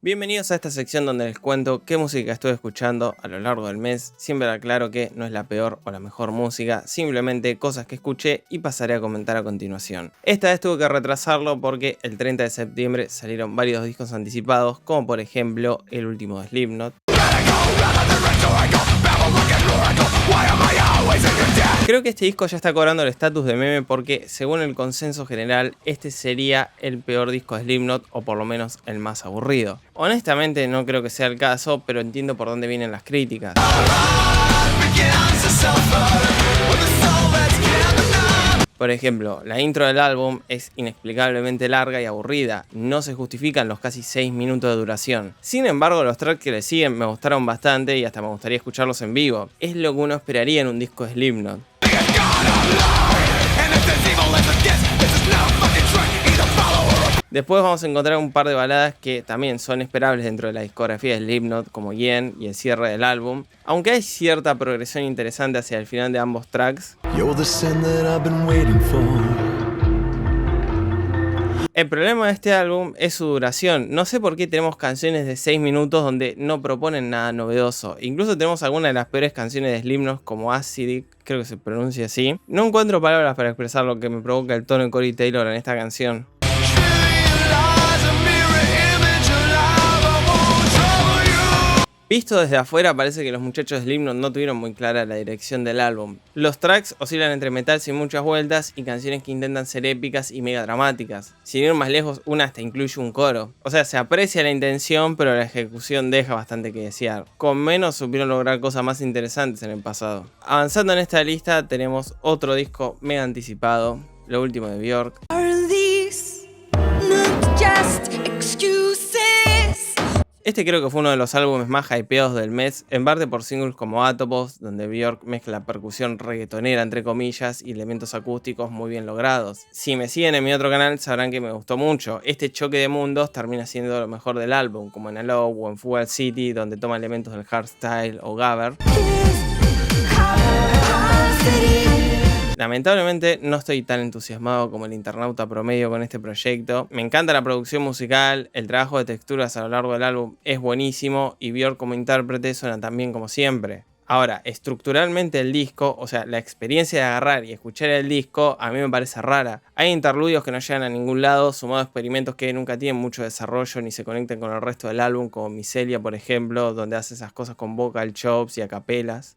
Bienvenidos a esta sección donde les cuento qué música estuve escuchando a lo largo del mes. Siempre aclaro que no es la peor o la mejor música, simplemente cosas que escuché y pasaré a comentar a continuación. Esta vez tuve que retrasarlo porque el 30 de septiembre salieron varios discos anticipados, como por ejemplo el último de Slipknot. Creo que este disco ya está cobrando el estatus de meme porque, según el consenso general, este sería el peor disco de Slipknot, o por lo menos el más aburrido. Honestamente no creo que sea el caso, pero entiendo por dónde vienen las críticas. Por ejemplo, la intro del álbum es inexplicablemente larga y aburrida, no se justifican los casi 6 minutos de duración. Sin embargo, los tracks que le siguen me gustaron bastante y hasta me gustaría escucharlos en vivo. Es lo que uno esperaría en un disco de Slipknot. Después vamos a encontrar un par de baladas que también son esperables dentro de la discografía de Slipknot, como Yen y el cierre del álbum, aunque hay cierta progresión interesante hacia el final de ambos tracks. El problema de este álbum es su duración. No sé por qué tenemos canciones de 6 minutos donde no proponen nada novedoso. Incluso tenemos algunas de las peores canciones de Slipknot, como Acidic, creo que se pronuncia así. No encuentro palabras para expresar lo que me provoca el tono de Corey Taylor en esta canción. Visto desde afuera, parece que los muchachos de Slipknot no tuvieron muy clara la dirección del álbum. Los tracks oscilan entre metal sin muchas vueltas y canciones que intentan ser épicas y mega dramáticas. Sin ir más lejos, una hasta incluye un coro. O sea, se aprecia la intención, pero la ejecución deja bastante que desear. Con menos supieron lograr cosas más interesantes en el pasado. Avanzando en esta lista, tenemos otro disco mega anticipado, lo último de Björk. Este creo que fue uno de los álbumes más hypeados del mes, en parte por singles como Atopos, donde Björk mezcla percusión reggaetonera entre comillas y elementos acústicos muy bien logrados. Si me siguen en mi otro canal sabrán que me gustó mucho. Este choque de mundos termina siendo lo mejor del álbum, como en Hello o en Fugal City, donde toma elementos del hardstyle o gabber. Lamentablemente no estoy tan entusiasmado como el internauta promedio con este proyecto. Me encanta la producción musical, el trabajo de texturas a lo largo del álbum es buenísimo y Björk como intérprete suena tan bien como siempre. Ahora, estructuralmente el disco, o sea, la experiencia de agarrar y escuchar el disco, a mí me parece rara. Hay interludios que no llegan a ningún lado, sumado a experimentos que nunca tienen mucho desarrollo ni se conectan con el resto del álbum, como Miselia, por ejemplo, donde hace esas cosas con vocal chops y acapelas.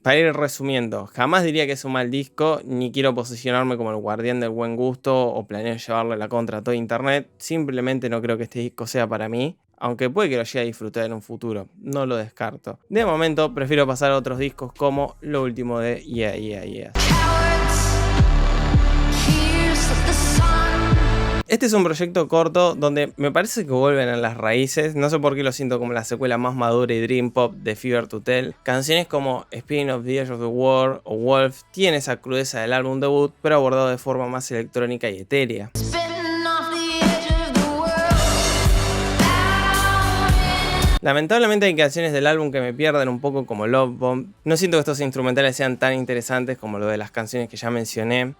Para ir resumiendo, jamás diría que es un mal disco, ni quiero posicionarme como el guardián del buen gusto o planeo llevarle la contra a todo internet, simplemente no creo que este disco sea para mí. Aunque puede que lo llegue a disfrutar en un futuro, no lo descarto. De momento prefiero pasar a otros discos como lo último de Yeah Yeah Yeah. Este es un proyecto corto donde me parece que vuelven a las raíces, no sé por qué lo siento como la secuela más madura y dream pop de Fever to Tell. Canciones como Spinning of the Edge of the World o Wolf tienen esa crudeza del álbum debut, pero abordado de forma más electrónica y etérea. Lamentablemente hay canciones del álbum que me pierden un poco, como Love Bomb. No siento que estos instrumentales sean tan interesantes como lo de las canciones que ya mencioné.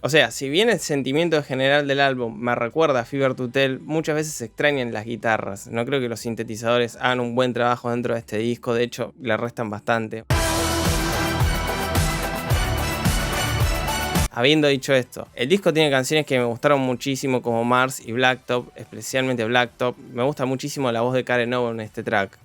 O sea, si bien el sentimiento general del álbum me recuerda a Fever to Tell, muchas veces se extrañan las guitarras. No creo que los sintetizadores hagan un buen trabajo dentro de este disco, de hecho le restan bastante. Habiendo dicho esto, el disco tiene canciones que me gustaron muchísimo como Mars y Blacktop, especialmente Blacktop. Me gusta muchísimo la voz de Karen O en este track.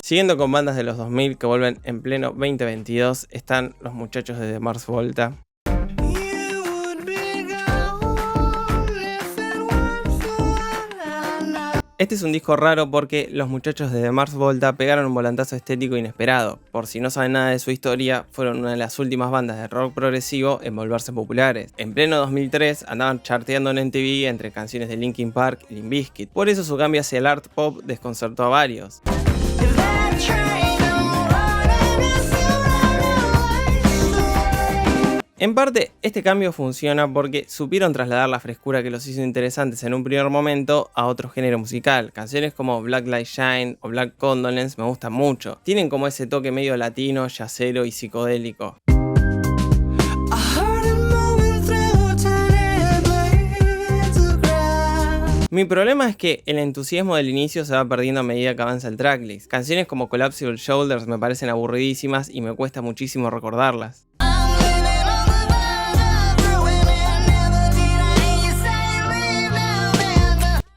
Siguiendo con bandas de los 2000 que vuelven en pleno 2022, están los muchachos de The Mars Volta. Este es un disco raro porque los muchachos de The Mars Volta pegaron un volantazo estético inesperado. Por si no saben nada de su historia, fueron una de las últimas bandas de rock progresivo en volverse populares. En pleno 2003 andaban charteando en MTV entre canciones de Linkin Park y Limp Bizkit. Por eso su cambio hacia el art pop desconcertó a varios. En parte, este cambio funciona porque supieron trasladar la frescura que los hizo interesantes en un primer momento a otro género musical. Canciones como Black Light Shine o Black Condolence me gustan mucho. Tienen como ese toque medio latino, yacero y psicodélico. Mi problema es que el entusiasmo del inicio se va perdiendo a medida que avanza el tracklist. Canciones como Collapsible Shoulders me parecen aburridísimas y me cuesta muchísimo recordarlas.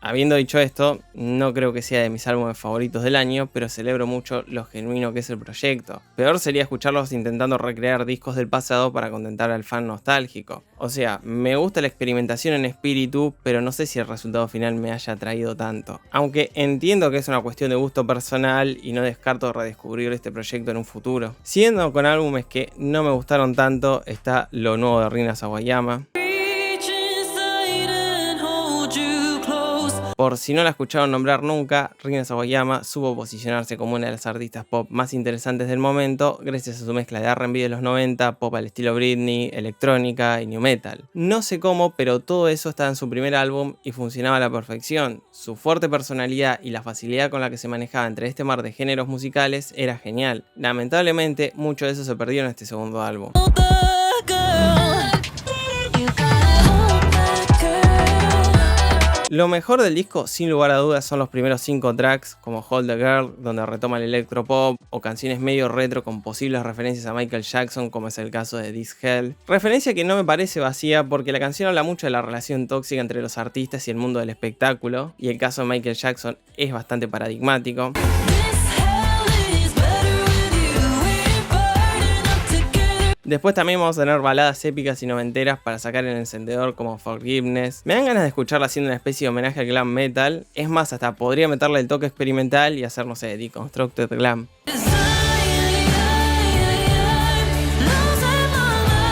Habiendo dicho esto, no creo que sea de mis álbumes favoritos del año, pero celebro mucho lo genuino que es el proyecto. Peor sería escucharlos intentando recrear discos del pasado para contentar al fan nostálgico. O sea, me gusta la experimentación en espíritu, pero no sé si el resultado final me haya atraído tanto. Aunque entiendo que es una cuestión de gusto personal y no descarto redescubrir este proyecto en un futuro. Siguiendo con álbumes que no me gustaron tanto, está lo nuevo de Rina Sawayama. Por si no la escucharon nombrar nunca, Rina Sawayama supo posicionarse como una de las artistas pop más interesantes del momento gracias a su mezcla de R&B de los 90, pop al estilo Britney, electrónica y new metal. No sé cómo, pero todo eso estaba en su primer álbum y funcionaba a la perfección. Su fuerte personalidad y la facilidad con la que se manejaba entre este mar de géneros musicales era genial. Lamentablemente, mucho de eso se perdió en este segundo álbum. Lo mejor del disco, sin lugar a dudas, son los primeros 5 tracks, como Hold the Girl, donde retoma el electropop, o canciones medio retro con posibles referencias a Michael Jackson, como es el caso de This Hell. Referencia que no me parece vacía porque la canción habla mucho de la relación tóxica entre los artistas y el mundo del espectáculo, y el caso de Michael Jackson es bastante paradigmático. Después también vamos a tener baladas épicas y noventeras para sacar el encendedor como Forgiveness. Me dan ganas de escucharla haciendo una especie de homenaje al glam metal. Es más, hasta podría meterle el toque experimental y hacer, no sé, Deconstructed Glam.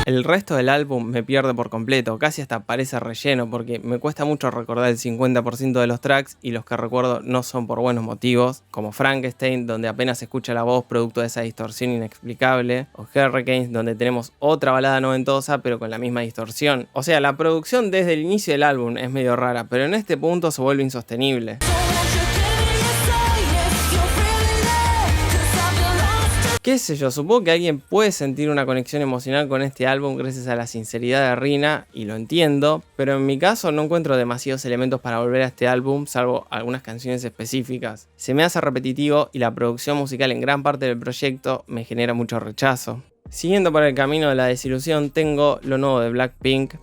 El resto del álbum me pierde por completo, casi hasta parece relleno porque me cuesta mucho recordar el 50% de los tracks y los que recuerdo no son por buenos motivos, como Frankenstein, donde apenas se escucha la voz producto de esa distorsión inexplicable, o Hurricanes, donde tenemos otra balada noventosa pero con la misma distorsión. O sea, la producción desde el inicio del álbum es medio rara, pero en este punto se vuelve insostenible. Qué sé yo, supongo que alguien puede sentir una conexión emocional con este álbum gracias a la sinceridad de Rina, y lo entiendo, pero en mi caso no encuentro demasiados elementos para volver a este álbum, salvo algunas canciones específicas. Se me hace repetitivo y la producción musical en gran parte del proyecto me genera mucho rechazo. Siguiendo por el camino de la desilusión, tengo lo nuevo de Blackpink.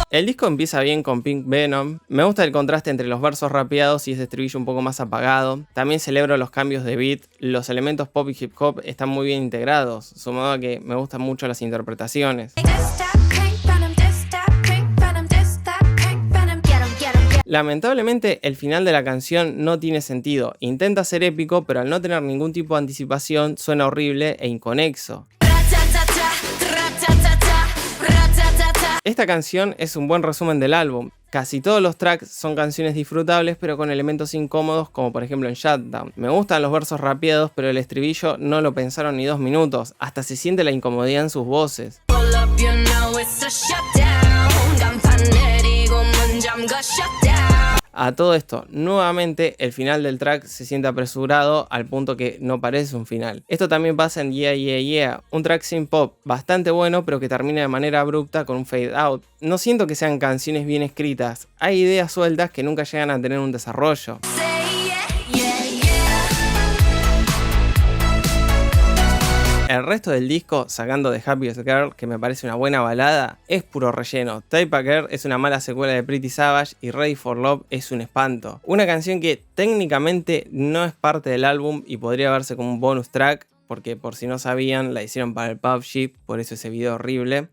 El disco empieza bien con Pink Venom. Me gusta el contraste entre los versos rapeados y ese estribillo un poco más apagado. También celebro los cambios de beat. Los elementos pop y hip hop están muy bien integrados, sumado a que me gustan mucho las interpretaciones. Lamentablemente el final de la canción no tiene sentido. Intenta ser épico, pero al no tener ningún tipo de anticipación suena horrible e inconexo. Esta canción es un buen resumen del álbum. Casi todos los tracks son canciones disfrutables pero con elementos incómodos, como por ejemplo en Shutdown. Me gustan los versos rapeados, pero el estribillo no lo pensaron ni 2 minutos. Hasta se siente la incomodidad en sus voces. A todo esto, nuevamente el final del track se siente apresurado al punto que no parece un final. Esto también pasa en Yeah Yeah Yeah, un track sin pop bastante bueno pero que termina de manera abrupta con un fade out. No siento que sean canciones bien escritas, hay ideas sueltas que nunca llegan a tener un desarrollo. El resto del disco, sacando The Happiest Girl, que me parece una buena balada, es puro relleno. Type of Girl es una mala secuela de Pretty Savage y Ready for Love es un espanto. Una canción que técnicamente no es parte del álbum y podría verse como un bonus track, porque por si no sabían, la hicieron para el PUBG, por eso ese video horrible.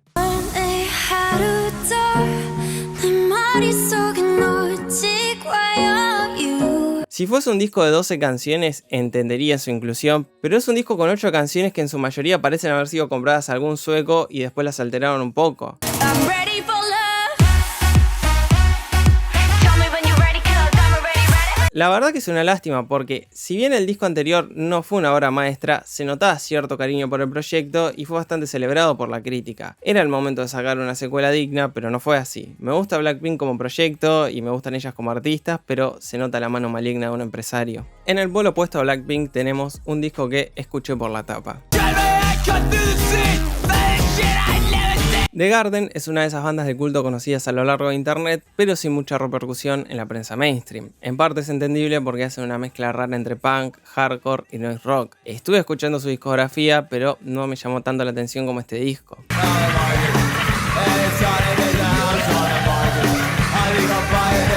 Si fuese un disco de 12 canciones, entendería su inclusión, pero es un disco con 8 canciones que en su mayoría parecen haber sido compradas a algún sueco y después las alteraron un poco. La verdad que es una lástima porque si bien el disco anterior no fue una obra maestra, se notaba cierto cariño por el proyecto y fue bastante celebrado por la crítica. Era el momento de sacar una secuela digna, pero no fue así. Me gusta Blackpink como proyecto y me gustan ellas como artistas, pero se nota la mano maligna de un empresario. En el polo opuesto a Blackpink tenemos un disco que escuché por la tapa. The Garden es una de esas bandas de culto conocidas a lo largo de internet, pero sin mucha repercusión en la prensa mainstream. En parte es entendible porque hacen una mezcla rara entre punk, hardcore y noise rock. Estuve escuchando su discografía, pero no me llamó tanto la atención como este disco.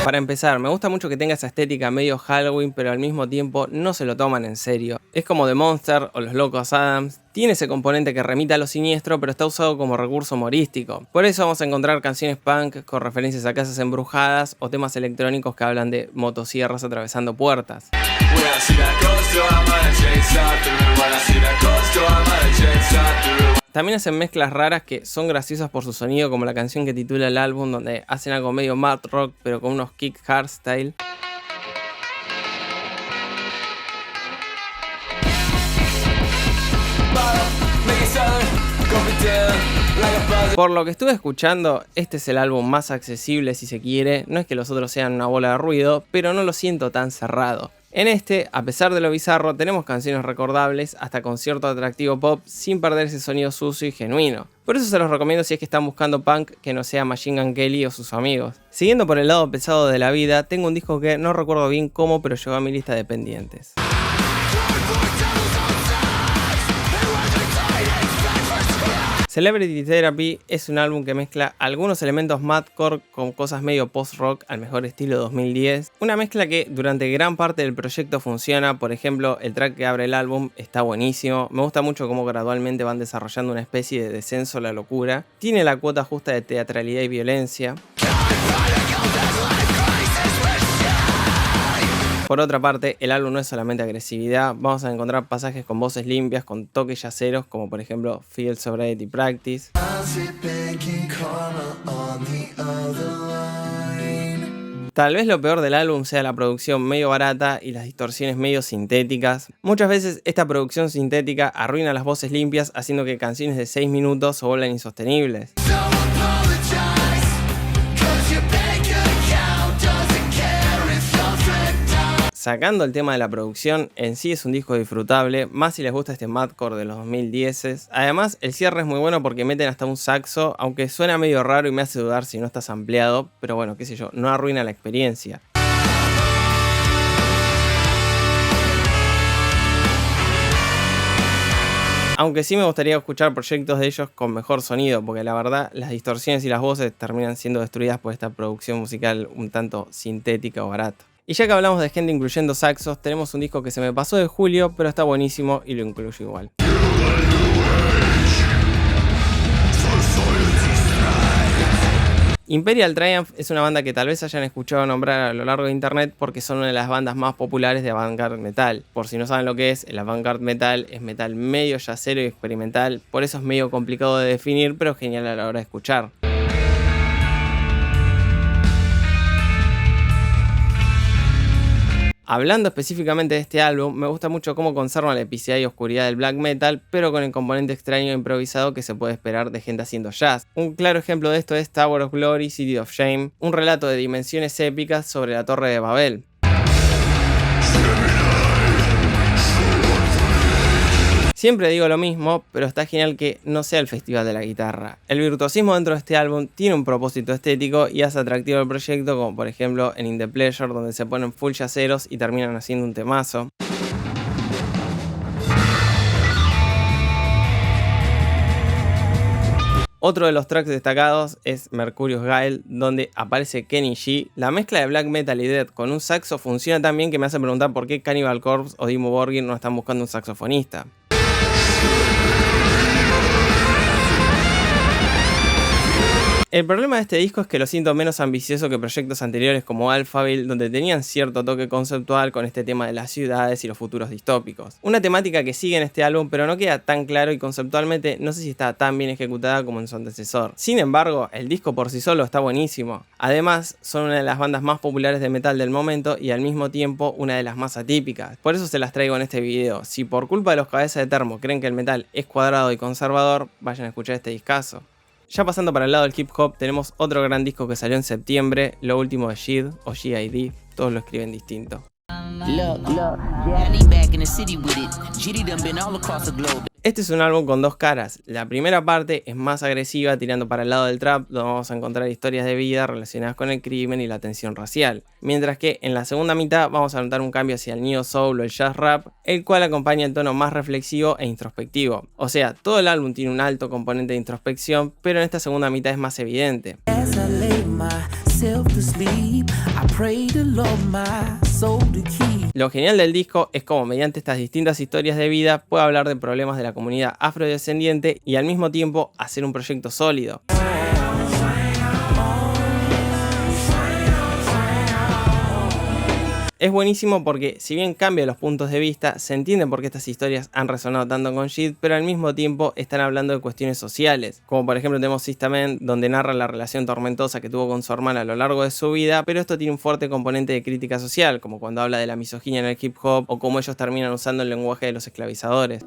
Para empezar, me gusta mucho que tenga esa estética medio Halloween, pero al mismo tiempo no se lo toman en serio. Es como The Monster o Los Locos Adams. Tiene ese componente que remite a lo siniestro, pero está usado como recurso humorístico. Por eso vamos a encontrar canciones punk con referencias a casas embrujadas o temas electrónicos que hablan de motosierras atravesando puertas. También hacen mezclas raras que son graciosas por su sonido, como la canción que titula el álbum, donde hacen algo medio mad rock pero con unos kick hardstyle. Por lo que estuve escuchando, este es el álbum más accesible si se quiere. No es que los otros sean una bola de ruido, pero no lo siento tan cerrado. En este, a pesar de lo bizarro, tenemos canciones recordables hasta con cierto atractivo pop sin perder ese sonido sucio y genuino. Por eso se los recomiendo si es que están buscando punk que no sea Machine Gun Kelly o sus amigos. Siguiendo por el lado pesado de la vida, tengo un disco que no recuerdo bien cómo, pero llegó a mi lista de pendientes. Celebrity Therapy es un álbum que mezcla algunos elementos madcore con cosas medio post-rock al mejor estilo 2010. Una mezcla que durante gran parte del proyecto funciona. Por ejemplo, el track que abre el álbum está buenísimo. Me gusta mucho cómo gradualmente van desarrollando una especie de descenso a la locura. Tiene la cuota justa de teatralidad y violencia. Por otra parte, el álbum no es solamente agresividad, vamos a encontrar pasajes con voces limpias, con toques yaceros, como por ejemplo Field Sobriety Practice. Tal vez lo peor del álbum sea la producción medio barata y las distorsiones medio sintéticas. Muchas veces esta producción sintética arruina las voces limpias, haciendo que canciones de 6 minutos se vuelvan insostenibles. Sacando el tema de la producción, en sí es un disco disfrutable, más si les gusta este madcore de los 2010s. Además, el cierre es muy bueno porque meten hasta un saxo, aunque suena medio raro y me hace dudar si no está sampleado, pero bueno, qué sé yo, no arruina la experiencia. Aunque sí me gustaría escuchar proyectos de ellos con mejor sonido, porque la verdad las distorsiones y las voces terminan siendo destruidas por esta producción musical un tanto sintética o barata. Y ya que hablamos de gente incluyendo saxos, tenemos un disco que se me pasó de julio, pero está buenísimo y lo incluyo igual. Imperial Triumph es una banda que tal vez hayan escuchado nombrar a lo largo de internet porque son una de las bandas más populares de avant-garde metal. Por si no saben lo que es, el avant-garde metal es metal medio yacero y experimental, por eso es medio complicado de definir, pero genial a la hora de escuchar. Hablando específicamente de este álbum, me gusta mucho cómo conservan la epicidad y oscuridad del black metal, pero con el componente extraño e improvisado que se puede esperar de gente haciendo jazz. Un claro ejemplo de esto es Tower of Glory, City of Shame, un relato de dimensiones épicas sobre la Torre de Babel. Siempre digo lo mismo, pero está genial que no sea el festival de la guitarra. El virtuosismo dentro de este álbum tiene un propósito estético y hace atractivo el proyecto, como por ejemplo en In The Pleasure, donde se ponen full yaceros y terminan haciendo un temazo. Otro de los tracks destacados es Mercurius Guile, donde aparece Kenny G. La mezcla de black metal y death con un saxo funciona tan bien que me hace preguntar por qué Cannibal Corpse o Dimmu Borgir no están buscando un saxofonista. El problema de este disco es que lo siento menos ambicioso que proyectos anteriores como Alphaville, donde tenían cierto toque conceptual con este tema de las ciudades y los futuros distópicos. Una temática que sigue en este álbum, pero no queda tan claro y conceptualmente no sé si está tan bien ejecutada como en su antecesor. Sin embargo, el disco por sí solo está buenísimo. Además, son una de las bandas más populares de metal del momento y al mismo tiempo una de las más atípicas. Por eso se las traigo en este video. Si por culpa de los cabezas de termo creen que el metal es cuadrado y conservador, vayan a escuchar este discazo. Ya pasando para el lado del hip hop, tenemos otro gran disco que salió en septiembre, lo último de JID o G.I.D, todos lo escriben distinto. Este es un álbum con dos caras. La primera parte es más agresiva, tirando para el lado del trap, donde vamos a encontrar historias de vida relacionadas con el crimen y la tensión racial. Mientras que en la segunda mitad vamos a notar un cambio hacia el neo soul o el jazz rap, el cual acompaña el tono más reflexivo e introspectivo. O sea, todo el álbum tiene un alto componente de introspección, pero en esta segunda mitad es más evidente. Lo genial del disco es como mediante estas distintas historias de vida puede hablar de problemas de la comunidad afrodescendiente y al mismo tiempo hacer un proyecto sólido. Es buenísimo porque, si bien cambia los puntos de vista, se entiende por qué estas historias han resonado tanto con JID, pero al mismo tiempo están hablando de cuestiones sociales, como por ejemplo tenemos System, donde narra la relación tormentosa que tuvo con su hermana a lo largo de su vida, pero esto tiene un fuerte componente de crítica social, como cuando habla de la misoginia en el hip hop o cómo ellos terminan usando el lenguaje de los esclavizadores.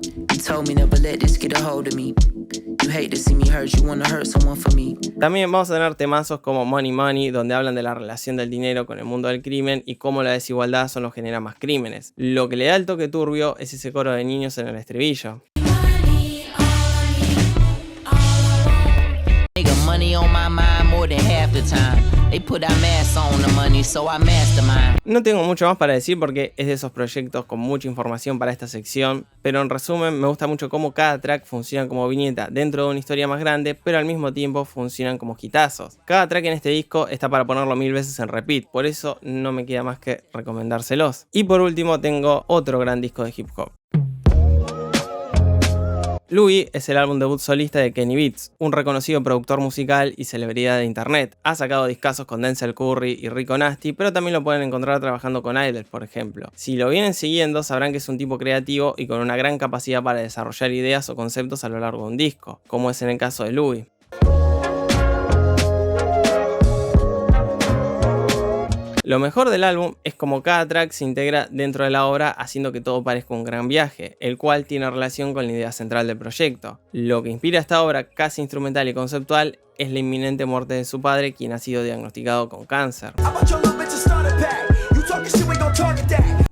También vamos a tener temazos como Money Money, donde hablan de la relación del dinero con el mundo del crimen y cómo la desigualdad solo genera más crímenes. Lo que le da el toque turbio es ese coro de niños en el estribillo. No tengo mucho más para decir porque es de esos proyectos con mucha información para esta sección, pero en resumen me gusta mucho cómo cada track funciona como viñeta dentro de una historia más grande, pero al mismo tiempo funcionan como hitazos. Cada track en este disco está para ponerlo 1000 veces en repeat, por eso no me queda más que recomendárselos. Y por último tengo otro gran disco de hip hop. Louis es el álbum debut solista de Kenny Beats, un reconocido productor musical y celebridad de internet. Ha sacado discazos con Denzel Curry y Rico Nasty, pero también lo pueden encontrar trabajando con Idles, por ejemplo. Si lo vienen siguiendo, sabrán que es un tipo creativo y con una gran capacidad para desarrollar ideas o conceptos a lo largo de un disco, como es en el caso de Louis. Lo mejor del álbum es como cada track se integra dentro de la obra haciendo que todo parezca un gran viaje, el cual tiene relación con la idea central del proyecto. Lo que inspira esta obra casi instrumental y conceptual es la inminente muerte de su padre, quien ha sido diagnosticado con cáncer.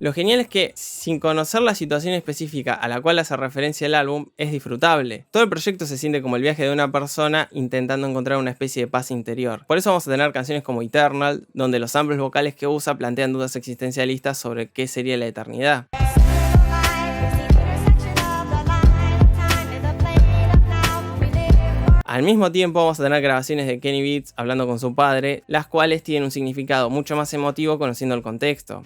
Lo genial es que, sin conocer la situación específica a la cual hace referencia el álbum, es disfrutable. Todo el proyecto se siente como el viaje de una persona intentando encontrar una especie de paz interior. Por eso vamos a tener canciones como Eternal, donde los samples vocales que usa plantean dudas existencialistas sobre qué sería la eternidad. Al mismo tiempo vamos a tener grabaciones de Kenny Beats hablando con su padre, las cuales tienen un significado mucho más emotivo conociendo el contexto.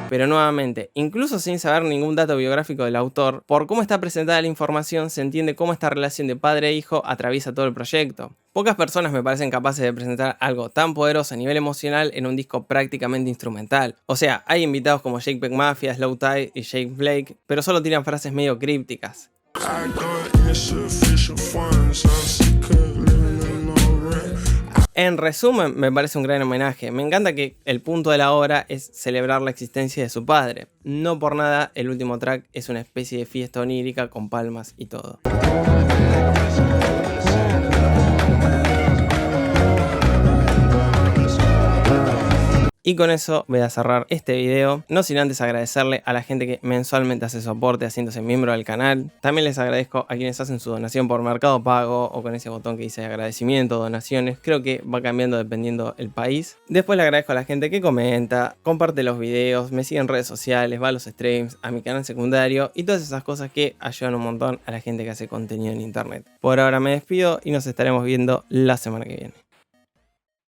Pero nuevamente, incluso sin saber ningún dato biográfico del autor, por cómo está presentada la información se entiende cómo esta relación de padre e hijo atraviesa todo el proyecto. Pocas personas me parecen capaces de presentar algo tan poderoso a nivel emocional en un disco prácticamente instrumental. O sea, hay invitados como Jake Beck Mafia, Slow Tide y Jake Blake, pero solo tiran frases medio crípticas. En resumen, me parece un gran homenaje. Me encanta que el punto de la obra es celebrar la existencia de su padre. No por nada, el último track es una especie de fiesta onírica con palmas y todo. Y con eso voy a cerrar este video, no sin antes agradecerle a la gente que mensualmente hace soporte haciéndose miembro del canal. También les agradezco a quienes hacen su donación por Mercado Pago o con ese botón que dice agradecimiento, donaciones. Creo que va cambiando dependiendo el país. Después le agradezco a la gente que comenta, comparte los videos, me sigue en redes sociales, va a los streams, a mi canal secundario y todas esas cosas que ayudan un montón a la gente que hace contenido en internet. Por ahora me despido y nos estaremos viendo la semana que viene.